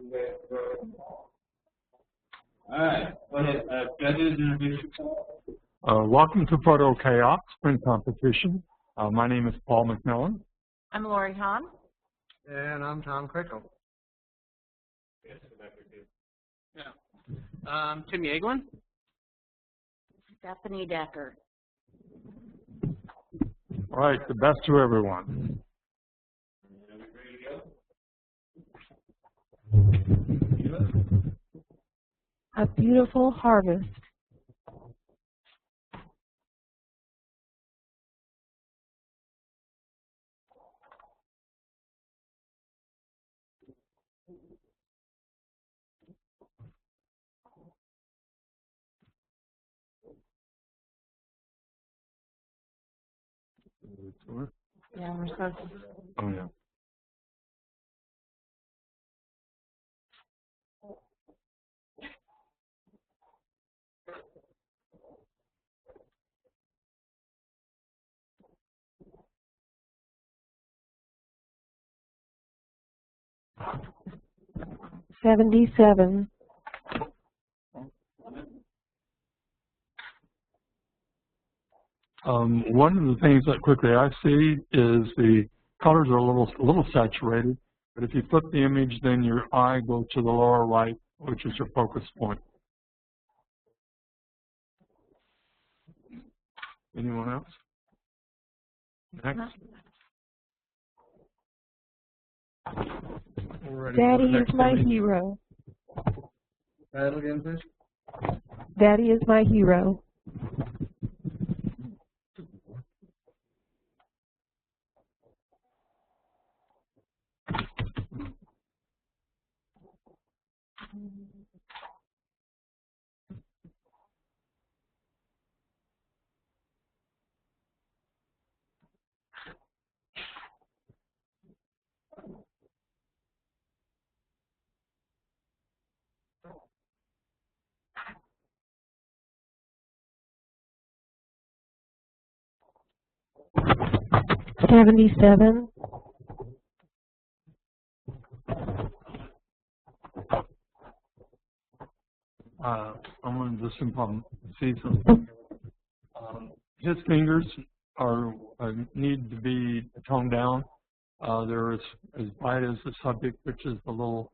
All right, go ahead. Judges, introduce yourself. Welcome to Photo Chaos Print Competition. My name is Paul McMillan. I'm Lori Hahn. And I'm Tom Crickle. Yeah. Tim Yeaglin. Stephanie Decker. All right, the best to everyone. A beautiful harvest. Yeah, we're supposed to. Oh, yeah. $77. One of the things that quickly I see is the colors are a little saturated, but if you flip the image, then your eye goes to the lower right, which is your focus point. Anyone else? Next. Daddy is my hero. Try it again, please. Daddy is my hero. $77. I'm going to just see some. His fingers need to be toned down. They're as bright as the subject, which is the little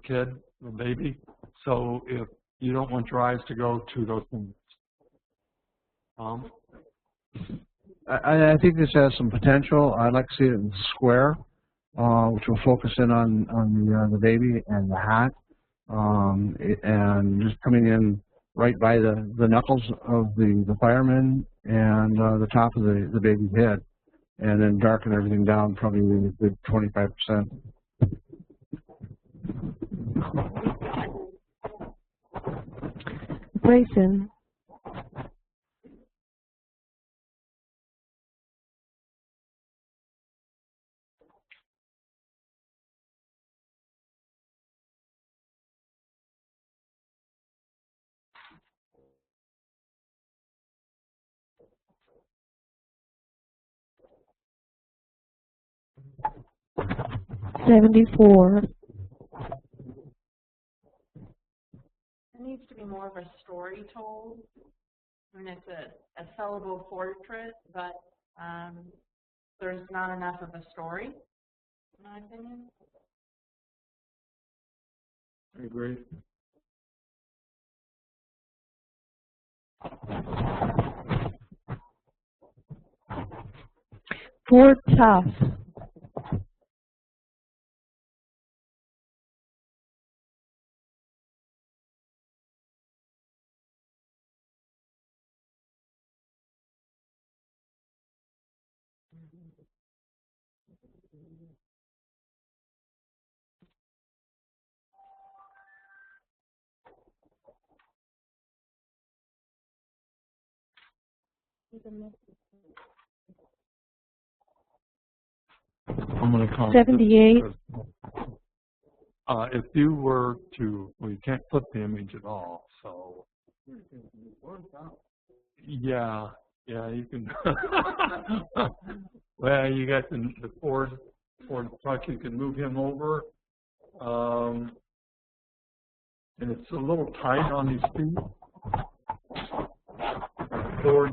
kid, the baby. So if you don't want your eyes to go to those fingers. I think this has some potential. I'd like to see it in square, which will focus in on the baby and the hat, and just coming in right by the knuckles of the fireman and the top of the baby's head, and then darken everything down probably a good 25%. Grayson. $74. There needs to be more of a story told. I mean, it's a sellable portrait, but there's not enough of a story, in my opinion. I agree. Fort Tough. I'm going to comment. 78. If you were to, well, you can't flip the image at all, so. Yeah, you can. Well, you got the Ford truck. You can move him over, And it's a little tight on his feet. Toward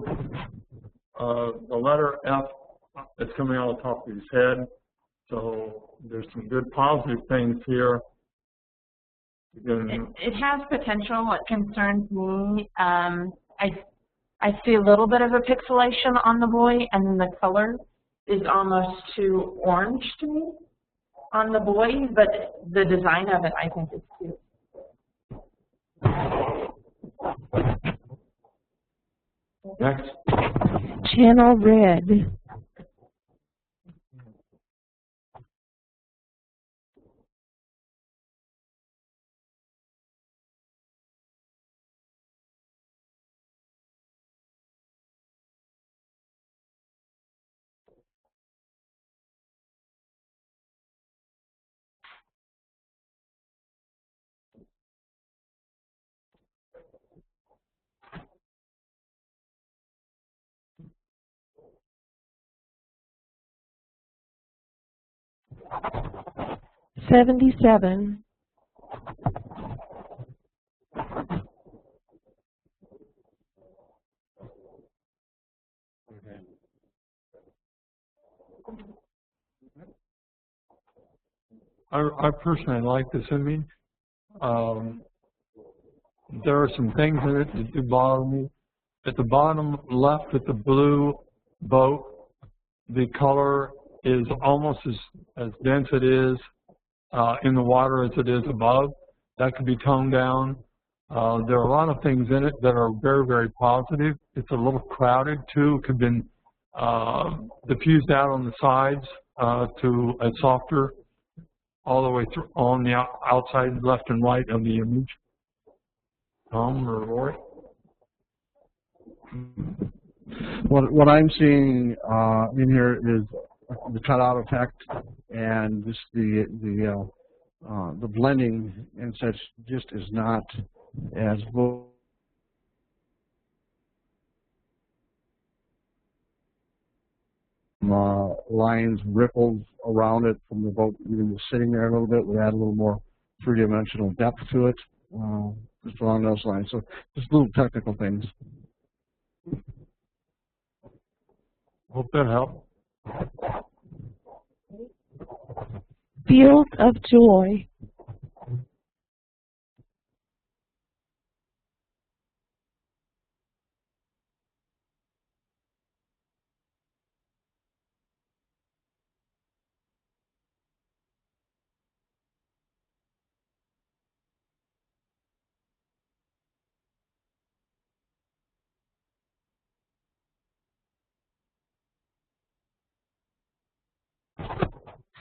the letter F is coming out of the top of his head. So there's some good positive things here. It has potential. What concerns me, I see a little bit of a pixelation on the boy, and then the color is almost too orange to me on the boy, but the design of it I think is cute. Next. Channel red. $77. I personally like this image. There are some things in it that do bother me. At the bottom left with the blue boat, the color is almost as dense it is in the water as it is above. That could be toned down. There are a lot of things in it that are very, very positive. It's a little crowded too. It could have been diffused out on the sides to a softer all the way through on the outside, left and right of the image. Tom or Rory? What I'm seeing in here is the cutout effect and just the blending and such just is not as lines, ripples around it from the boat even just sitting there a little bit would add a little more three-dimensional depth to it, just along those lines. So just little technical things. Hope that helped. Field of Joy.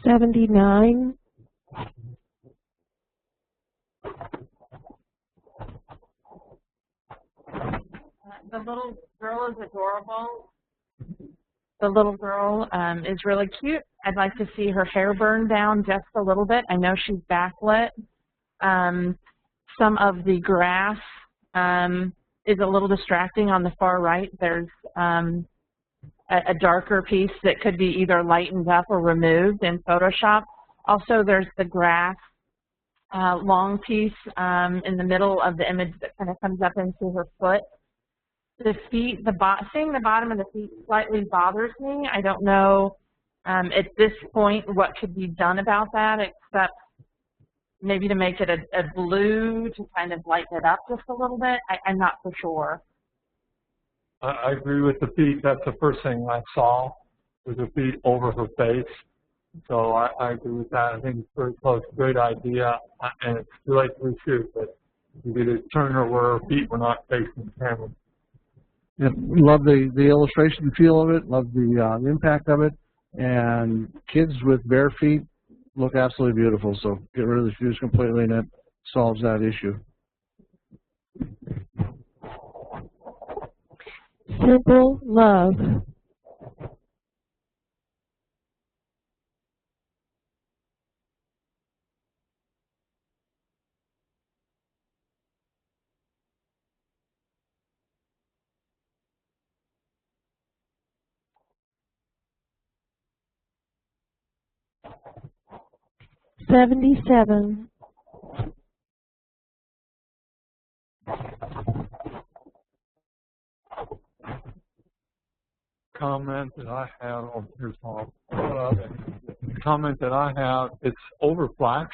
$79. The little girl is adorable. The little girl is really cute. I'd like to see her hair burn down just a little bit. I know she's backlit. Some of the grass is a little distracting on the far right. There's a darker piece that could be either lightened up or removed in Photoshop. Also, there's the grass long piece in the middle of the image that kind of comes up into her foot. The feet, seeing the bottom of the feet slightly bothers me. I don't know at this point what could be done about that, except maybe to make it a blue to kind of lighten it up just a little bit. I'm not for sure. I agree with the feet. That's the first thing I saw, was the feet over her face. So I agree with that. I think it's very close. Great idea. And it's too late to reshoot, but you could turn her where her feet were not facing the camera. Yeah, love the illustration feel of it, love the impact of it, and kids with bare feet look absolutely beautiful. So get rid of the shoes completely, and that solves that issue. Simple Love. 77. Comment that I have, oh, here's Paul. Comment that I have, it's overflash.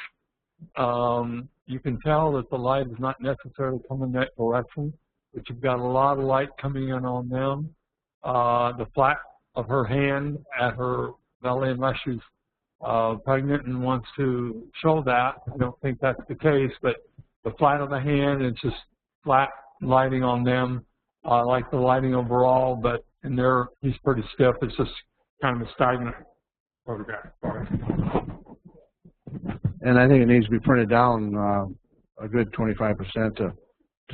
You can tell that the light is not necessarily coming that direction, but you've got a lot of light coming in on them. The flat of her hand at her belly, unless she's pregnant and wants to show that. I don't think that's the case, but the flat of the hand, it's just flat lighting on them. I like the lighting overall, but in there, he's pretty stiff. It's just kind of a stagnant photograph. And I think it needs to be printed down a good 25% to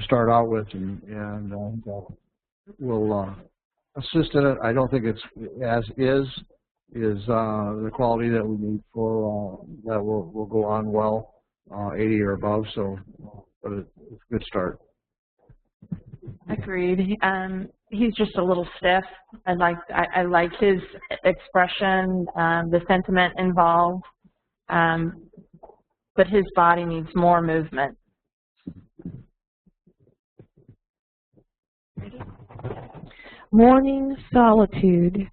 start out with, and we'll assist in it. I don't think it's as is the quality that we need for that will go on well, 80 or above. So, but it's a good start. Agreed. He's just a little stiff. I like his expression, the sentiment involved, but his body needs more movement. Morning solitude.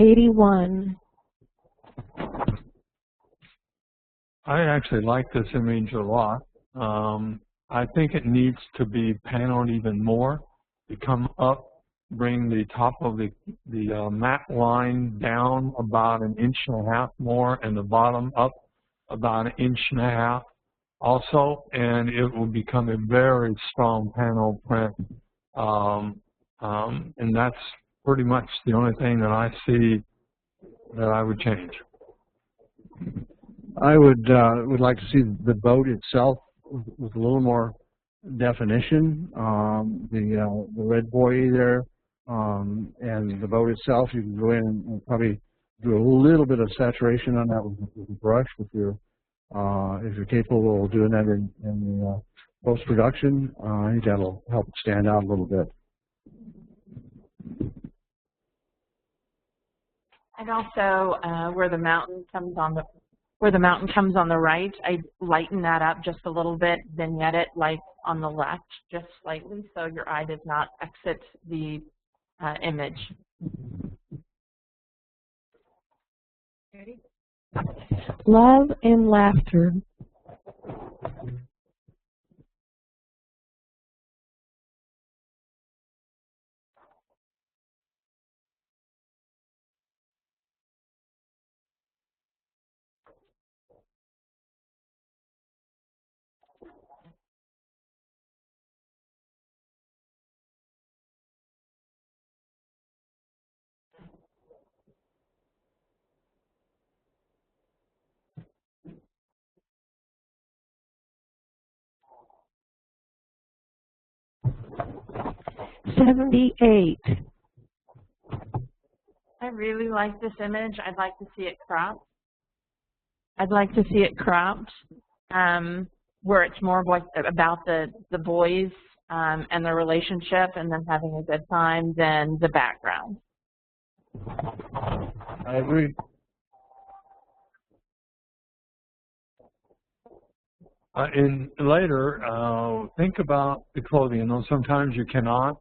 '81. I actually like this image a lot. I think it needs to be paneled even more. You come up, bring the top of the matte line down about 1.5 inches more, and the bottom up about 1.5 inches also, and it will become a very strong panel print. And that's pretty much the only thing that I see that I would change. I would like to see the boat itself with a little more definition. The red buoy there, and the boat itself. You can go in and probably do a little bit of saturation on that with a brush, if you're capable of doing that in the post production. I think that'll help it stand out a little bit. And also where the mountain comes on the right, I lighten that up just a little bit, vignette it like on the left just slightly, so your eye does not exit the image. Ready? Love and laughter. '78. I really like this image. I'd like to see it cropped. I'd like to see it cropped, where it's more about the boys and their relationship and them having a good time than the background. I agree. And later, think about the clothing. I know sometimes you cannot,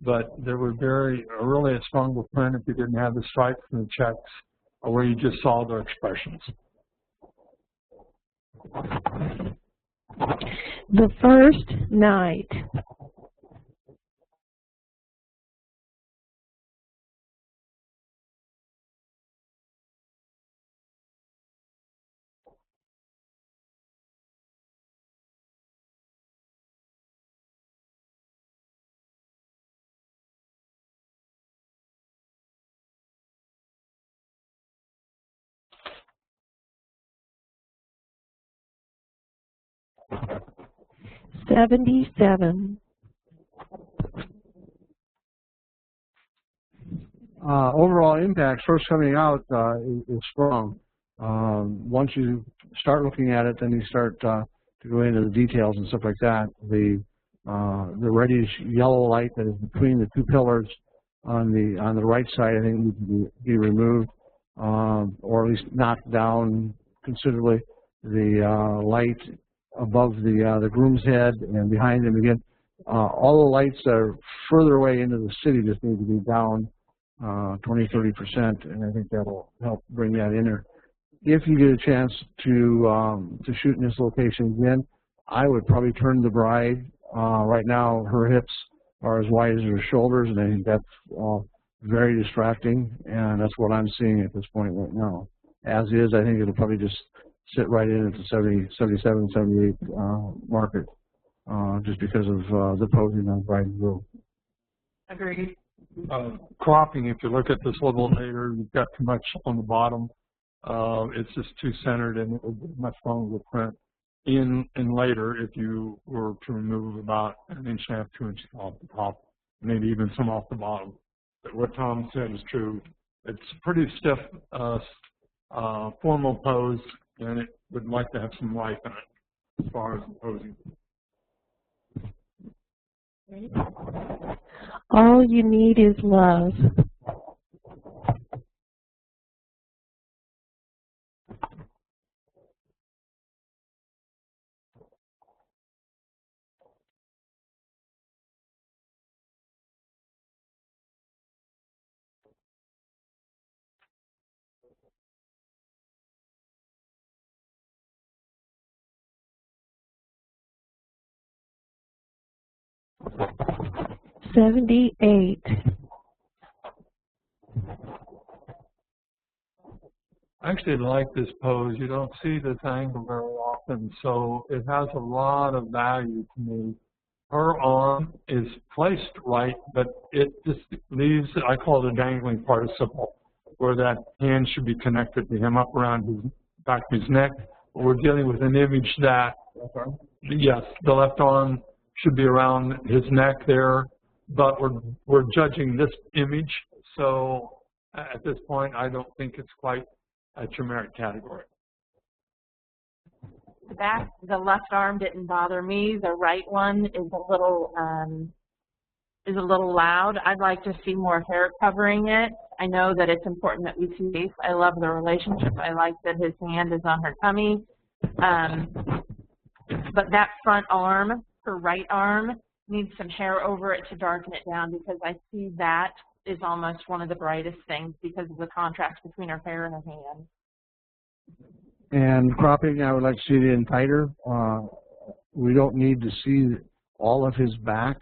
but there would be really a stronger print if you didn't have the stripes and the checks, or where you just saw their expressions. The first night. 77. Overall impacts first coming out is strong. Once you start looking at it, then you start to go into the details and stuff like that. The reddish yellow light that is between the two pillars on the right side, I think, needs to be removed, or at least knocked down considerably. The light above the groom's head and behind him again, all the lights that are further away into the city just need to be down 20–30%, and I think that'll help bring that in there. If you get a chance to shoot in this location again, I would probably turn the bride. Right now, her hips are as wide as her shoulders, and I think that's very distracting, and that's what I'm seeing at this point right now. As is, I think it'll probably just sit right in at the 70, 77, 78 market, just because of the posing on bride and groom. Agreed. Cropping, if you look at this a little later, you've got too much on the bottom. It's just too centered, and it would be much stronger print in later if you were to remove about 1.5 inches, 2 inches off the top, maybe even some off the bottom. But what Tom said is true. It's a pretty stiff, formal pose, and it would like to have some life in it as far as the posing. All you need is love. $78. I actually like this pose. You don't see this angle very often, so it has a lot of value to me. Her arm is placed right, but it just leaves, I call it a dangling participle, where that hand should be connected to him up around his back of his neck. But we're dealing with an image that, yes, the left arm should be around his neck there, but we're judging this image, so at this point, I don't think it's quite at your merit category. The left arm didn't bother me. The right one is a little loud. I'd like to see more hair covering it. I know that it's important that we see face. I love the relationship. I like that his hand is on her tummy. But that front arm, her right arm, needs some hair over it to darken it down, because I see that is almost one of the brightest things because of the contrast between her hair and her hand. And cropping, I would like to see it in tighter. We don't need to see all of his back.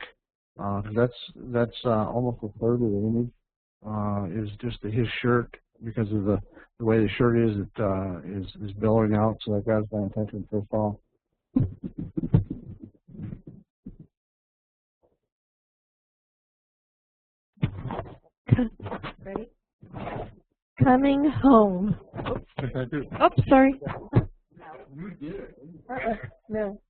That's almost a third of the image. Is just his shirt, because of the way the shirt is. It is billowing out, so that grabs my attention first off. Ready? Coming home. Oh, sorry. You did it. No.